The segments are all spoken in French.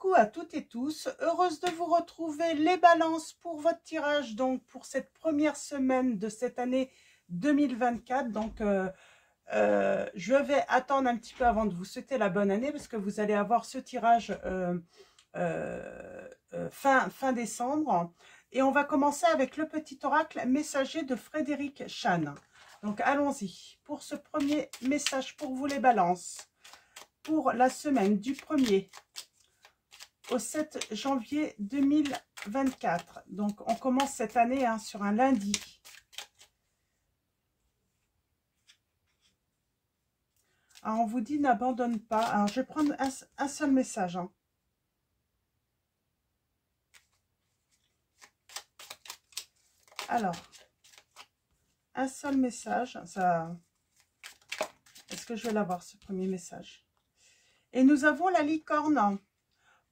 Coucou à toutes et tous, heureuse de vous retrouver les balances pour votre tirage, donc pour cette première semaine de cette année 2024. Donc je vais attendre un petit peu avant de vous souhaiter la bonne année parce que vous allez avoir ce tirage fin décembre. Et on va commencer avec le petit oracle messager de Frédéric Chan. Donc allons-y pour ce premier message pour vous les balances. Pour la semaine du 1er au 7 janvier 2024. Donc, on commence cette année sur un lundi. Alors, on vous dit n'abandonne pas. Alors, je vais prendre un seul message. Alors, un seul message. Ça... Est-ce que je vais l'avoir, ce premier message? Et nous avons la licorne.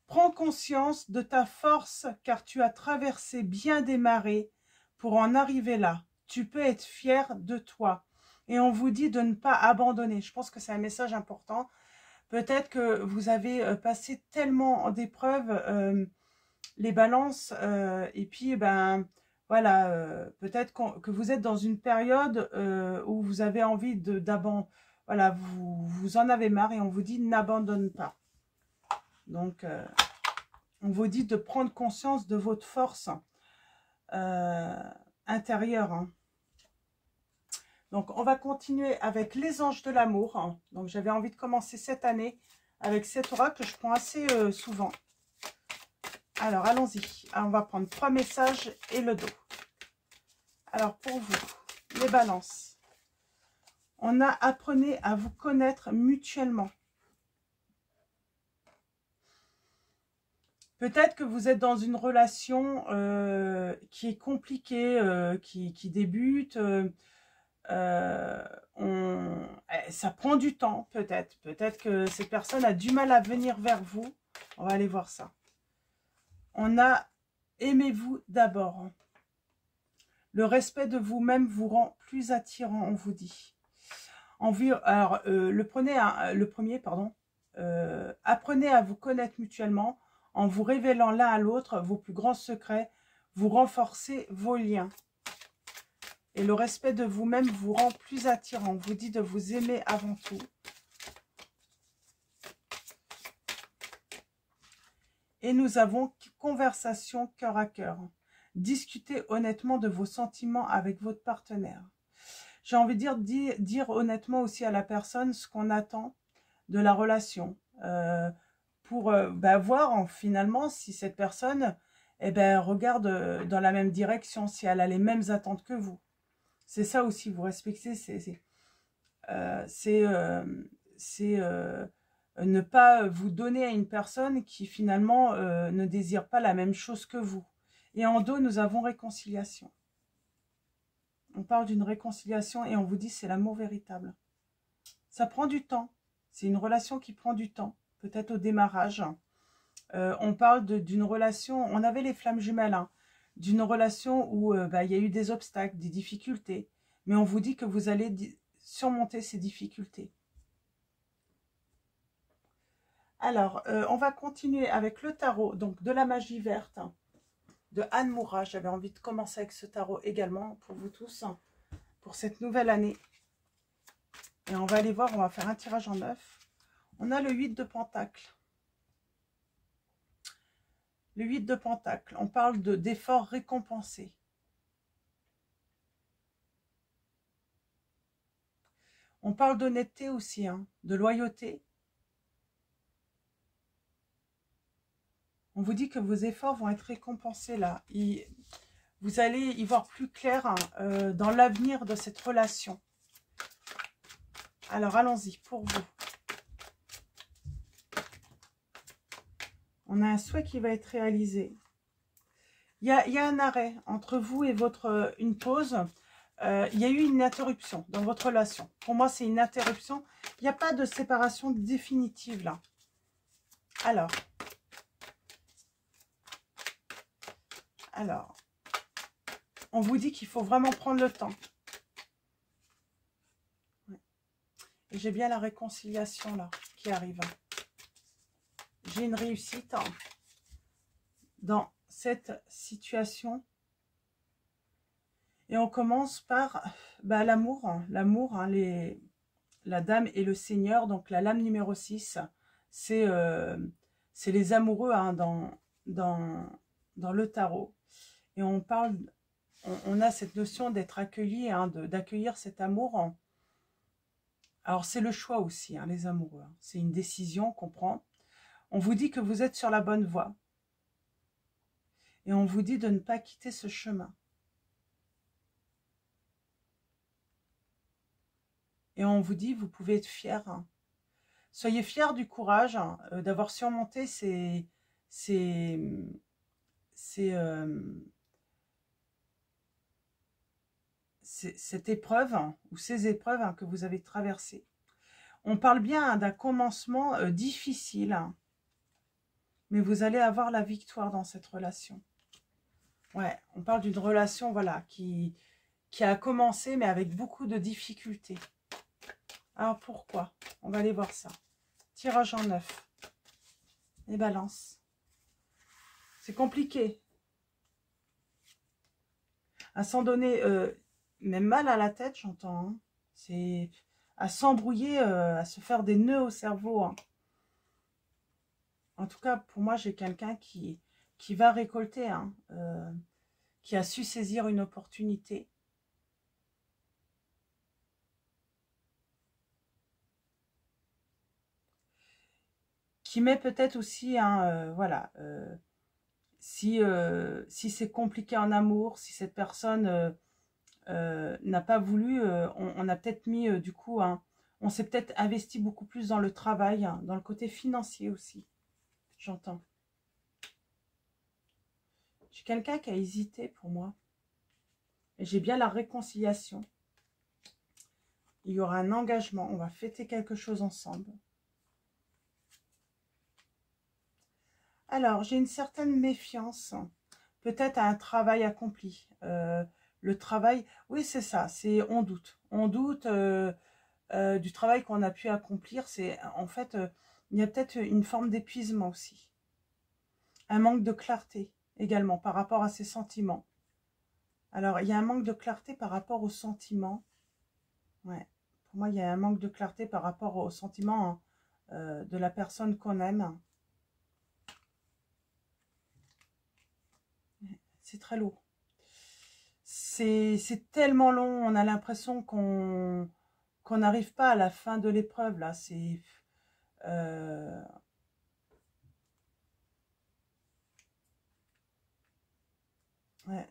Prends conscience de ta force car tu as traversé bien des marées pour en arriver là. Tu peux être fier de toi. Et on vous dit de ne pas abandonner. Je pense que c'est un message important. Peut-être que vous avez passé tellement d'épreuves, les balances, et puis, voilà, peut-être que vous êtes dans une période où vous avez envie d'abandonner. Voilà, vous en avez marre et on vous dit n'abandonne pas. Donc, on vous dit de prendre conscience de votre force intérieure. Donc, on va continuer avec les anges de l'amour. Donc, j'avais envie de commencer cette année avec cet oracle que je prends assez souvent. Alors, allons-y. On va prendre 3 messages et le dos. Alors, pour vous, les balances. On a apprenez à vous connaître mutuellement. Peut-être que vous êtes dans une relation qui est compliquée, qui débute. Ça prend du temps, peut-être. Peut-être que cette personne a du mal à venir vers vous. On va aller voir ça. On a aimez-vous d'abord. Le respect de vous-même vous rend plus attirant, on vous dit. Alors, le premier, apprenez à vous connaître mutuellement. En vous révélant l'un à l'autre vos plus grands secrets, vous renforcez vos liens. Et le respect de vous-même vous rend plus attirant. On vous dit de vous aimer avant tout. Et nous avons conversation cœur à cœur. Discutez honnêtement de vos sentiments avec votre partenaire. J'ai envie de dire honnêtement aussi à la personne ce qu'on attend de la relation. Pour voir finalement si cette personne regarde dans la même direction, si elle a les mêmes attentes que vous. C'est ça aussi, vous respectez, c'est ne pas vous donner à une personne qui finalement ne désire pas la même chose que vous. Et en dos, nous avons réconciliation. On parle d'une réconciliation et on vous dit c'est l'amour véritable. Ça prend du temps, c'est une relation qui prend du temps. Peut-être au démarrage. On parle d'une relation, on avait les flammes jumelles, d'une relation où il y a eu des obstacles, des difficultés. Mais on vous dit que vous allez surmonter ces difficultés. Alors, on va continuer avec le tarot, donc de la magie verte, de Anne Moura. J'avais envie de commencer avec ce tarot également pour vous tous, pour cette nouvelle année. Et on va aller voir, on va faire un tirage en 9. On a le 8 de Pentacles. Le 8 de Pentacles, on parle d'efforts récompensés. On parle d'honnêteté aussi, de loyauté. On vous dit que vos efforts vont être récompensés là. Vous allez y voir plus clair dans l'avenir de cette relation. Alors allons-y pour vous. On a un souhait qui va être réalisé. Il y a un arrêt entre vous et une pause. Il y a eu une interruption dans votre relation. Pour moi, c'est une interruption. Il n'y a pas de séparation définitive là. Alors, on vous dit qu'il faut vraiment prendre le temps. J'ai bien la réconciliation là qui arrive. j'ai une réussite dans cette situation. Et on commence par l'amour. L'amour, hein, la dame et le seigneur. Donc la lame numéro 6, c'est les amoureux hein, dans le tarot. Et on parle, on a cette notion d'être accueilli, hein, d'accueillir cet amour. Alors c'est le choix aussi, hein, les amoureux. Hein. C'est une décision qu'on prend. On vous dit que vous êtes sur la bonne voie. Et on vous dit de ne pas quitter ce chemin. Et on vous dit, vous pouvez être fiers. Hein. Soyez fiers du courage hein, d'avoir surmonté cette épreuve hein, ou ces épreuves hein, que vous avez traversées. On parle bien hein, d'un commencement difficile, hein, mais vous allez avoir la victoire dans cette relation. Ouais, on parle d'une relation voilà, qui a commencé, mais avec beaucoup de difficultés. Alors pourquoi? On va aller voir ça. Tirage en 9. Les balances. C'est compliqué. À s'en donner même mal à la tête, j'entends. Hein. C'est à s'embrouiller, à se faire des nœuds au cerveau. Hein. En tout cas, pour moi, j'ai quelqu'un qui va récolter, hein, qui a su saisir une opportunité. Qui met peut-être aussi, hein, voilà, si c'est compliqué en amour, si cette personne n'a pas voulu, on a peut-être mis du coup, hein, on s'est peut-être investi beaucoup plus dans le travail, hein, dans le côté financier aussi, j'entends. J'ai quelqu'un qui a hésité pour moi. Et j'ai bien la réconciliation. Il y aura un engagement, on va fêter quelque chose ensemble. Alors, j'ai une certaine méfiance, peut-être à un travail accompli. Le travail, oui c'est ça, c'est on doute. On doute du travail qu'on a pu accomplir. C'est en fait, il y a peut-être une forme d'épuisement aussi. Un manque de clarté également par rapport à ses sentiments. Alors, il y a un manque de clarté par rapport aux sentiments. Ouais. Pour moi, il y a un manque de clarté par rapport aux sentiments de la personne qu'on aime. C'est très lourd. C'est tellement long, on a l'impression qu'on n'arrive pas à la fin de l'épreuve, là. C'est... ouais.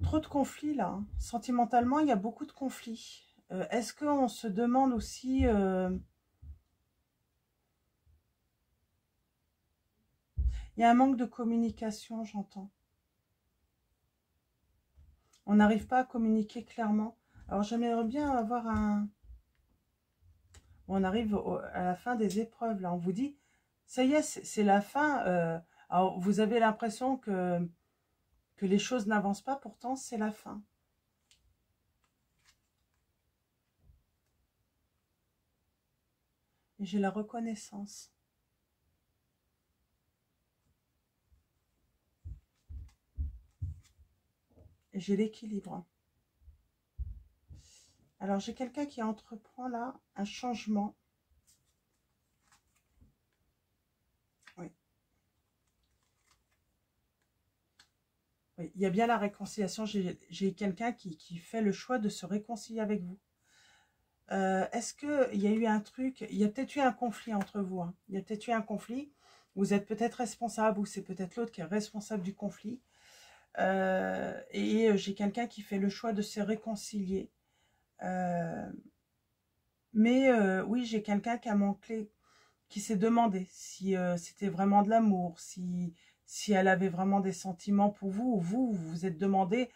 Trop de conflits, là. Hein. Sentimentalement, il y a beaucoup de conflits. Est-ce qu'on se demande aussi... il y a un manque de communication, j'entends. On n'arrive pas à communiquer clairement. Alors, j'aimerais bien avoir un... On arrive à la fin des épreuves, là. On vous dit, ça y est, c'est la fin. Alors, vous avez l'impression que les choses n'avancent pas, pourtant, c'est la fin. Et j'ai la reconnaissance. Et j'ai l'équilibre. Alors, j'ai quelqu'un qui entreprend là un changement. Oui. Oui, il y a bien la réconciliation. J'ai quelqu'un qui fait le choix de se réconcilier avec vous. Est-ce qu'il y a eu un truc, il y a peut-être eu un conflit entre vous. Hein. Il y a peut-être eu un conflit. Vous êtes peut-être responsable ou c'est peut-être l'autre qui est responsable du conflit. J'ai quelqu'un qui fait le choix de se réconcilier. Oui, j'ai quelqu'un qui a manqué, qui s'est demandé si c'était vraiment de l'amour, si elle avait vraiment des sentiments pour vous, ou vous vous êtes demandé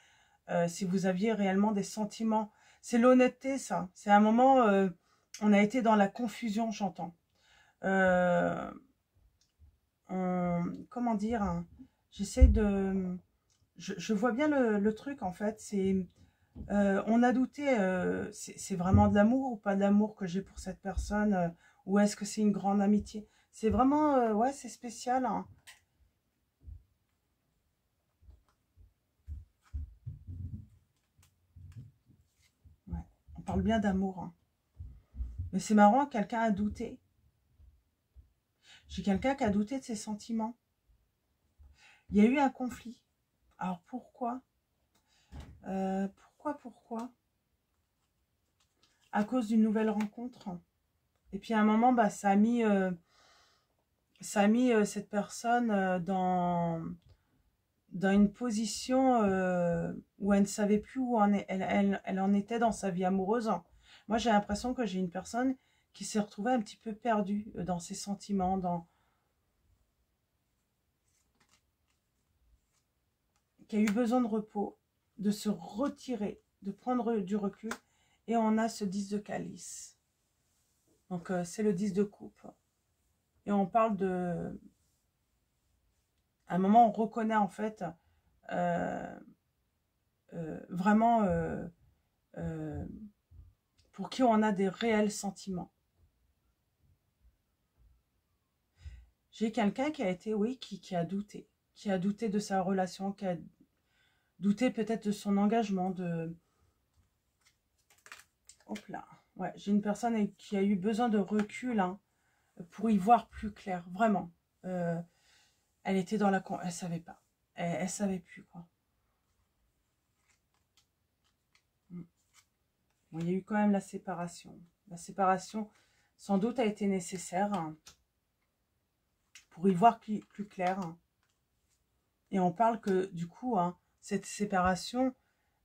si vous aviez réellement des sentiments. C'est l'honnêteté, ça. C'est un moment, on a été dans la confusion, j'entends. Comment dire, hein, j'essaie de... Je vois bien le truc, en fait, c'est... On a douté, c'est vraiment de l'amour ou pas de l'amour que j'ai pour cette personne, ou est-ce que c'est une grande amitié? C'est vraiment, ouais, c'est spécial, hein. Ouais. On parle bien d'amour, hein. Mais c'est marrant, quelqu'un a douté. J'ai quelqu'un qui a douté de ses sentiments. Il y a eu un conflit. Alors pourquoi? Pourquoi? À cause d'une nouvelle rencontre. Et puis à un moment, bah, ça a mis cette personne dans une position où elle ne savait plus où elle en était dans sa vie amoureuse. Moi, j'ai l'impression que j'ai une personne qui s'est retrouvée un petit peu perdue dans ses sentiments, qui a eu besoin de repos, de se retirer, de prendre du recul. Et on a ce 10 de calice. Donc, c'est le 10 de coupe. Et on parle de... À un moment, on reconnaît en fait euh, vraiment euh, pour qui on a des réels sentiments. J'ai quelqu'un qui a été, oui, qui a douté. Qui a douté de sa relation, qui a douté peut-être de son engagement, de... Hop là. Ouais, j'ai une personne qui a eu besoin de recul, hein, pour y voir plus clair, vraiment. Elle était dans la... Elle savait pas. Elle savait plus, quoi. Bon, il y a eu quand même la séparation. La séparation, sans doute, a été nécessaire, hein, pour y voir plus clair. Et on parle que, du coup, hein, cette séparation,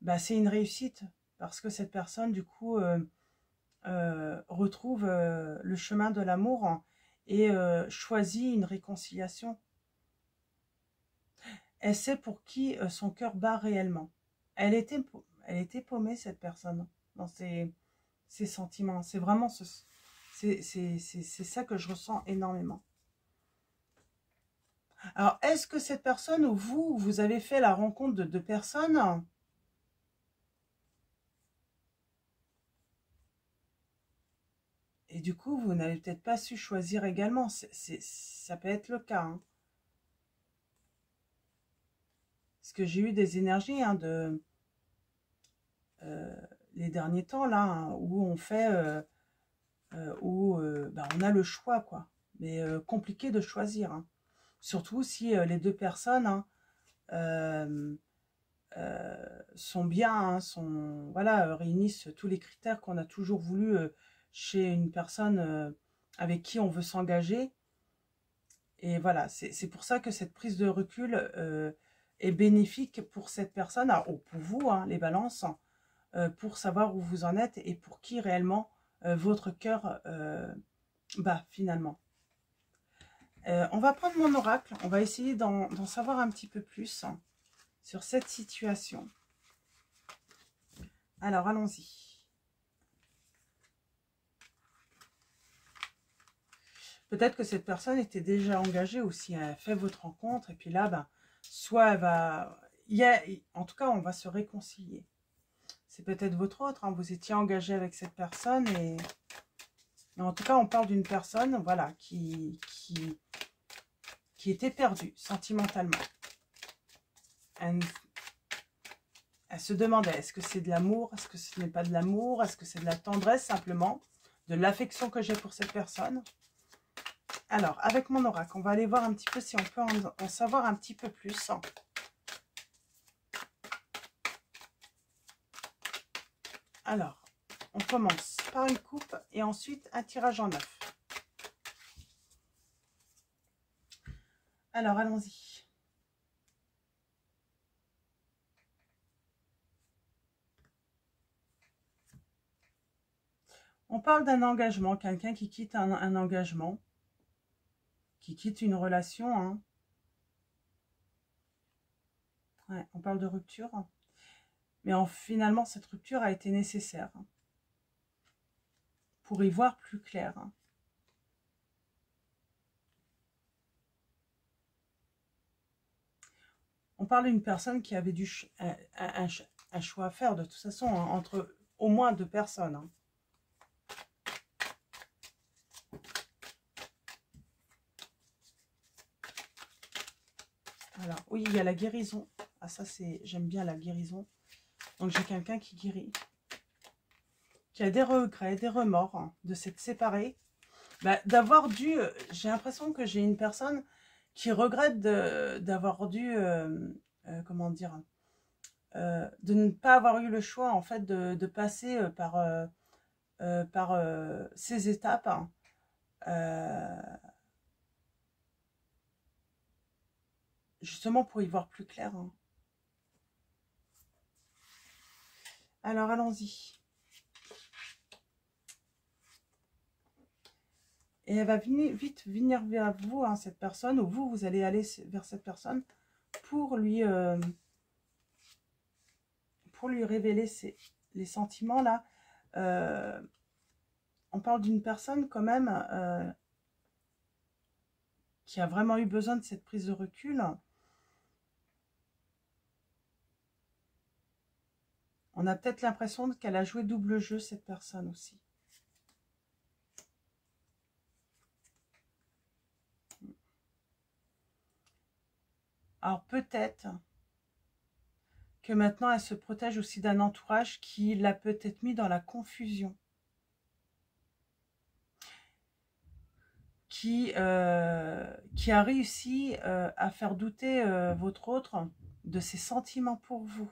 bah, c'est une réussite. Parce que cette personne, du coup, retrouve le chemin de l'amour, hein, et choisit une réconciliation. Elle sait pour qui son cœur bat réellement. Elle était paumée, cette personne, dans ses sentiments. C'est vraiment c'est ça que je ressens énormément. Alors, est-ce que cette personne ou vous avez fait la rencontre de deux personnes et du coup, vous n'avez peut-être pas su choisir également? Ça peut être le cas, hein. Parce que j'ai eu des énergies, hein, euh, les derniers temps, là, hein, où on fait... bah, on a le choix, quoi. Mais compliqué de choisir, hein. Surtout si les deux personnes, hein, euh, sont bien, hein, voilà, réunissent tous les critères qu'on a toujours voulu chez une personne avec qui on veut s'engager. Et voilà, c'est pour ça que cette prise de recul est bénéfique pour cette personne, alors, pour vous, hein, les balances, pour savoir où vous en êtes et pour qui réellement votre cœur bat finalement. On va prendre mon oracle, on va essayer d'en savoir un petit peu plus sur cette situation. Alors, allons-y. Peut-être que cette personne était déjà engagée aussi, elle a fait votre rencontre, et puis là, ben, soit elle va... en tout cas, on va se réconcilier. C'est peut-être votre autre, hein, vous étiez engagé avec cette personne, mais en tout cas, on parle d'une personne, voilà, qui était perdue sentimentalement. Elle se demandait, est-ce que c'est de l'amour? Est-ce que ce n'est pas de l'amour? Est-ce que c'est de la tendresse simplement? De l'affection que j'ai pour cette personne? Alors, avec mon oracle, on va aller voir un petit peu si on peut en savoir un petit peu plus. Alors, on commence par une coupe et ensuite un tirage en 9. Alors, allons-y. On parle d'un engagement, quelqu'un qui quitte un engagement, qui quitte une relation, hein. Ouais, on parle de rupture. Mais finalement, cette rupture a été nécessaire, hein, pour y voir plus clair, hein. On parle d'une personne qui avait un choix à faire de toute façon, hein, entre au moins 2 personnes. Hein. Voilà. Oui, il y a la guérison. Ah, ça, c'est... J'aime bien la guérison. Donc, j'ai quelqu'un qui guérit. Qui a des regrets, des remords hein, de s'être séparé. Bah, d'avoir dû... j'ai l'impression que j'ai une personne qui regrette d'avoir dû... comment dire de ne pas avoir eu le choix, en fait, de passer par ces étapes. Hein. Justement pour y voir plus clair. Hein. Alors, allons-y. Et elle va vite venir vers vous, hein, cette personne, ou vous allez aller vers cette personne pour lui révéler les sentiments, là. On parle d'une personne, quand même, qui a vraiment eu besoin de cette prise de recul. On a peut-être l'impression qu'elle a joué double jeu, cette personne aussi. Alors peut-être que maintenant elle se protège aussi d'un entourage qui l'a peut-être mis dans la confusion. Qui a réussi à faire douter votre autre de ses sentiments pour vous.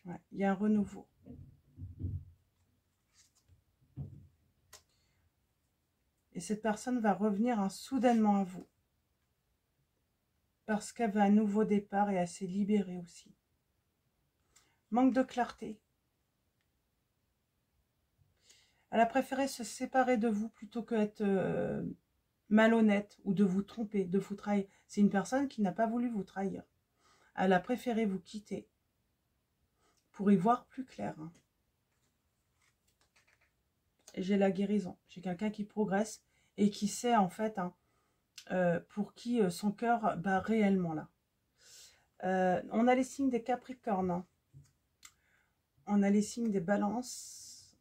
Ouais, il y a un renouveau. Et cette personne va revenir hein, soudainement à vous. Parce qu'elle veut un nouveau départ et elle s'est libérée aussi. Manque de clarté. Elle a préféré se séparer de vous plutôt qu'être malhonnête ou de vous tromper, de vous trahir. C'est une personne qui n'a pas voulu vous trahir. Elle a préféré vous quitter pour y voir plus clair. Hein. Et j'ai la guérison. J'ai quelqu'un qui progresse et qui sait en fait hein, pour qui son cœur bat réellement là. On a les signes des Capricornes. Hein. On a les signes des Balances.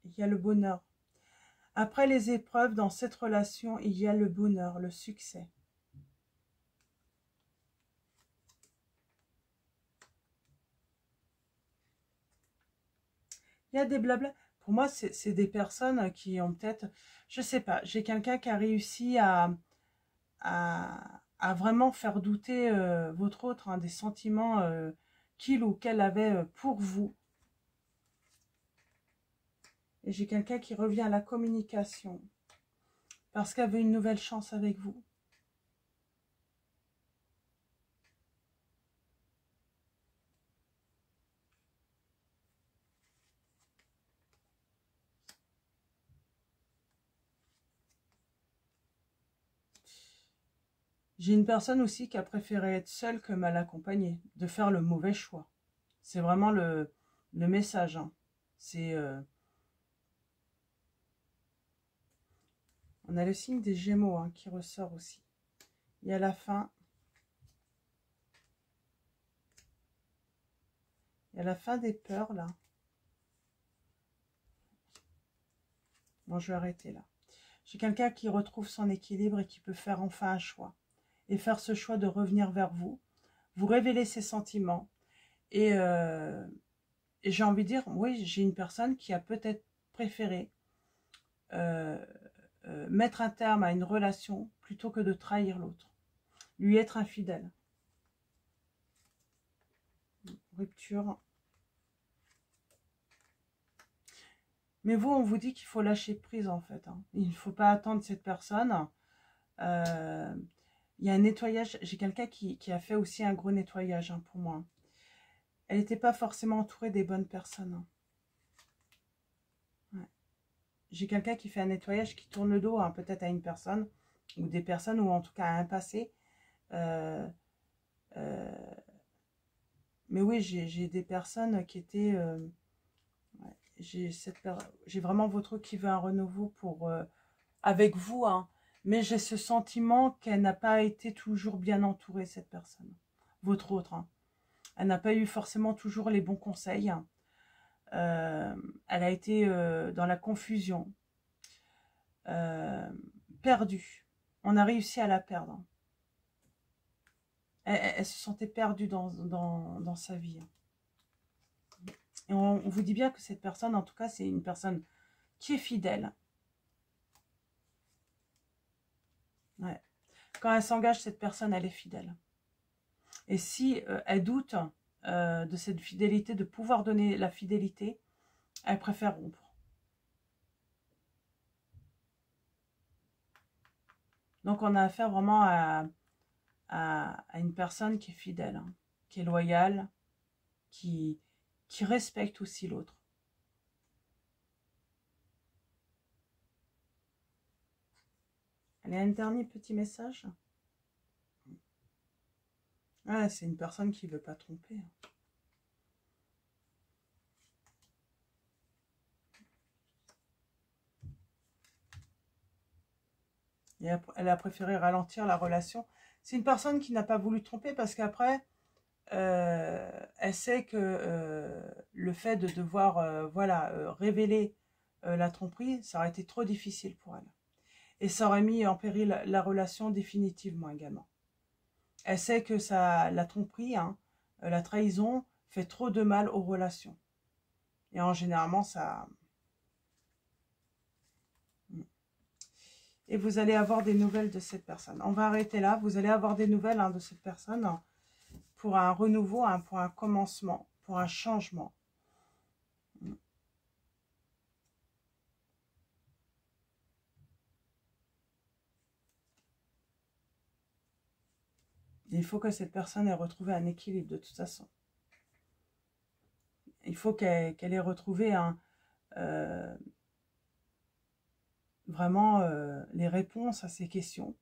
Il y a le bonheur. Après les épreuves, dans cette relation, il y a le bonheur, le succès. Il y a des blabla. Pour moi, c'est des personnes qui ont peut-être... Je sais pas, j'ai quelqu'un qui a réussi à vraiment faire douter votre autre hein, des sentiments qu'il ou qu'elle avait pour vous. Et j'ai quelqu'un qui revient à la communication. Parce qu'elle veut une nouvelle chance avec vous. J'ai une personne aussi qui a préféré être seule que mal accompagnée. De faire le mauvais choix. C'est vraiment le message. Hein. C'est... on a le signe des Gémeaux hein, qui ressort aussi. Et à la fin... Et à la fin des peurs, là. Bon, je vais arrêter là. J'ai quelqu'un qui retrouve son équilibre et qui peut faire enfin un choix. Et faire ce choix de revenir vers vous. Vous révéler ses sentiments. Et j'ai envie de dire, oui, j'ai une personne qui a peut-être préféré mettre un terme à une relation plutôt que de trahir l'autre. Lui être infidèle. Rupture. Mais vous, on vous dit qu'il faut lâcher prise, en fait. Hein. Il ne faut pas attendre cette personne. Il y a un nettoyage. J'ai quelqu'un qui a fait aussi un gros nettoyage hein, pour moi. Elle n'était pas forcément entourée des bonnes personnes. Hein. Ouais. J'ai quelqu'un qui fait un nettoyage qui tourne le dos hein, peut-être à une personne. Ou des personnes, ou en tout cas à un passé. Mais oui, j'ai des personnes qui étaient... j'ai vraiment votre qui veut un renouveau pour avec vous, hein. Mais j'ai ce sentiment qu'elle n'a pas été toujours bien entourée, cette personne. Votre autre. Hein. Elle n'a pas eu forcément toujours les bons conseils. Elle a été dans la confusion. Perdue. On a réussi à la perdre. Elle se sentait perdue dans sa vie. Et on vous dit bien que cette personne, en tout cas, c'est une personne qui est fidèle. Ouais. Quand elle s'engage, cette personne, elle est fidèle. Et si elle doute de cette fidélité, de pouvoir donner la fidélité, elle préfère rompre. Donc, on a affaire vraiment à une personne qui est fidèle, hein, qui est loyale, qui respecte aussi l'autre. Allez, un dernier petit message. Ah, c'est une personne qui ne veut pas tromper. Et elle a préféré ralentir la relation. C'est une personne qui n'a pas voulu tromper parce qu'après, elle sait que le fait de devoir voilà, révéler la tromperie, ça aurait été trop difficile pour elle. Et ça aurait mis en péril la relation définitivement également. Elle sait que la tromperie, hein, la trahison, fait trop de mal aux relations. Et en généralement, ça... Et vous allez avoir des nouvelles de cette personne. On va arrêter là. Vous allez avoir des nouvelles hein, de cette personne pour un renouveau, hein, pour un commencement, pour un changement. Il faut que cette personne ait retrouvé un équilibre de toute façon. Il faut qu'elle ait retrouvé vraiment les réponses à ces questions.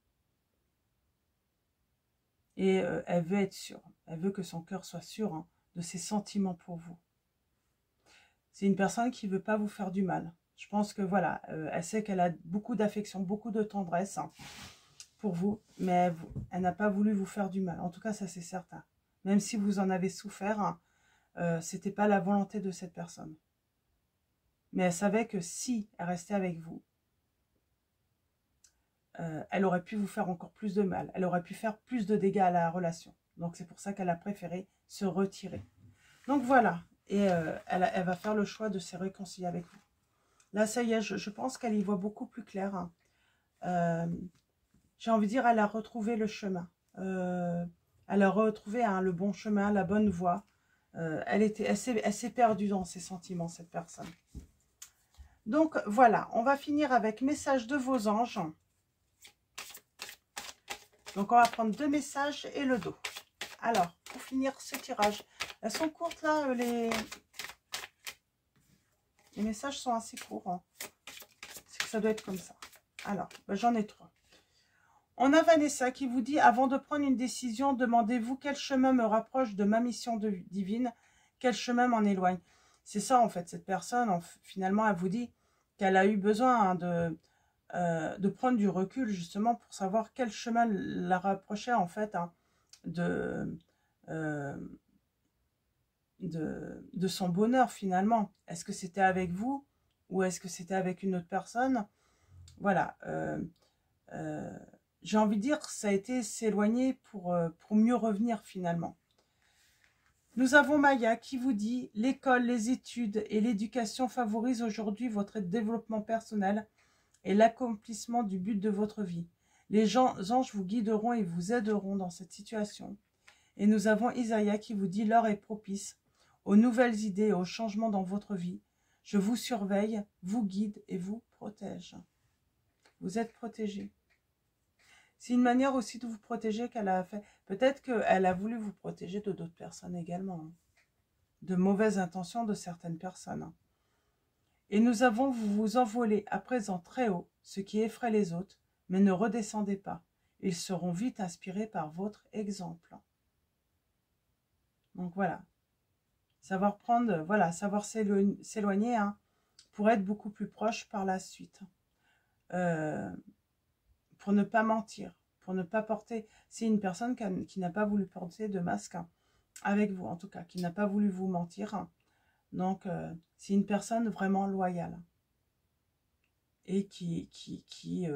Et elle veut être sûre. Elle veut que son cœur soit sûr hein, de ses sentiments pour vous. C'est une personne qui ne veut pas vous faire du mal. Je pense que voilà, elle sait qu'elle a beaucoup d'affection, beaucoup de tendresse hein, pour vous, mais elle n'a pas voulu vous faire du mal. En tout cas, ça c'est certain. Même si vous en avez souffert, hein, ce n'était pas la volonté de cette personne. Mais elle savait que si elle restait avec vous, elle aurait pu vous faire encore plus de mal. Elle aurait pu faire plus de dégâts à la relation. Donc c'est pour ça qu'elle a préféré se retirer. Donc voilà. Et elle va faire le choix de se réconcilier avec vous. Là, ça y est, je pense qu'elle y voit beaucoup plus clair. Hein. J'ai envie de dire, elle a retrouvé le chemin. Elle a retrouvé hein, le bon chemin, la bonne voie. Elle s'est perdue dans ses sentiments, cette personne. Donc voilà, on va finir avec message de vos anges. Donc on va prendre 2 messages et le dos. Alors, pour finir ce tirage, elles sont courtes là, les messages sont assez courts. Hein. C'est que ça doit être comme ça. Alors, ben, j'en ai 3. On a Vanessa qui vous dit, avant de prendre une décision, demandez-vous quel chemin me rapproche de ma mission divine, quel chemin m'en éloigne. C'est ça en fait, cette personne, finalement, elle vous dit qu'elle a eu besoin hein, de prendre du recul justement pour savoir quel chemin la rapprochait en fait hein, de son bonheur finalement. Est-ce que c'était avec vous ou est-ce que c'était avec une autre personne? Voilà. J'ai envie de dire que ça a été s'éloigner pour mieux revenir finalement. Nous avons Maya qui vous dit « L'école, les études et l'éducation favorisent aujourd'hui votre développement personnel et l'accomplissement du but de votre vie. Les anges vous guideront et vous aideront dans cette situation. » Et nous avons Isaiah qui vous dit « L'heure est propice aux nouvelles idées et aux changements dans votre vie. Je vous surveille, vous guide et vous protège. » Vous êtes protégé. C'est une manière aussi de vous protéger qu'elle a fait. Peut-être qu'elle a voulu vous protéger de d'autres personnes également. Hein. De mauvaises intentions de certaines personnes. Hein. Et nous avons vous envoler à présent très haut, ce qui effraie les autres, mais ne redescendez pas. Ils seront vite inspirés par votre exemple. Donc voilà. Savoir prendre, voilà, savoir s'éloigner pour être beaucoup plus proche par la suite. pour ne pas mentir, pour ne pas porter. C'est une personne qui n'a pas voulu porter de masque avec vous, en tout cas, qui n'a pas voulu vous mentir. Donc, c'est une personne vraiment loyale et qui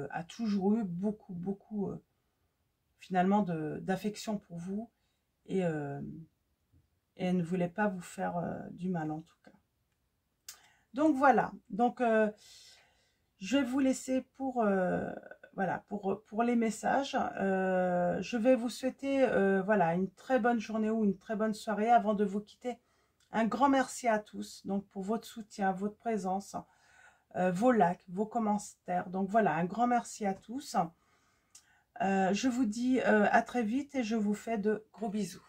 a toujours eu beaucoup, finalement, d'affection pour vous et elle ne voulait pas vous faire du mal, en tout cas. Donc, voilà. Donc, je vais vous laisser pour... voilà, pour les messages. Je vais vous souhaiter voilà, une très bonne journée ou une très bonne soirée avant de vous quitter. Un grand merci à tous donc pour votre soutien, votre présence, vos likes, vos commentaires. Donc voilà, un grand merci à tous. Je vous dis à très vite et je vous fais de gros bisous.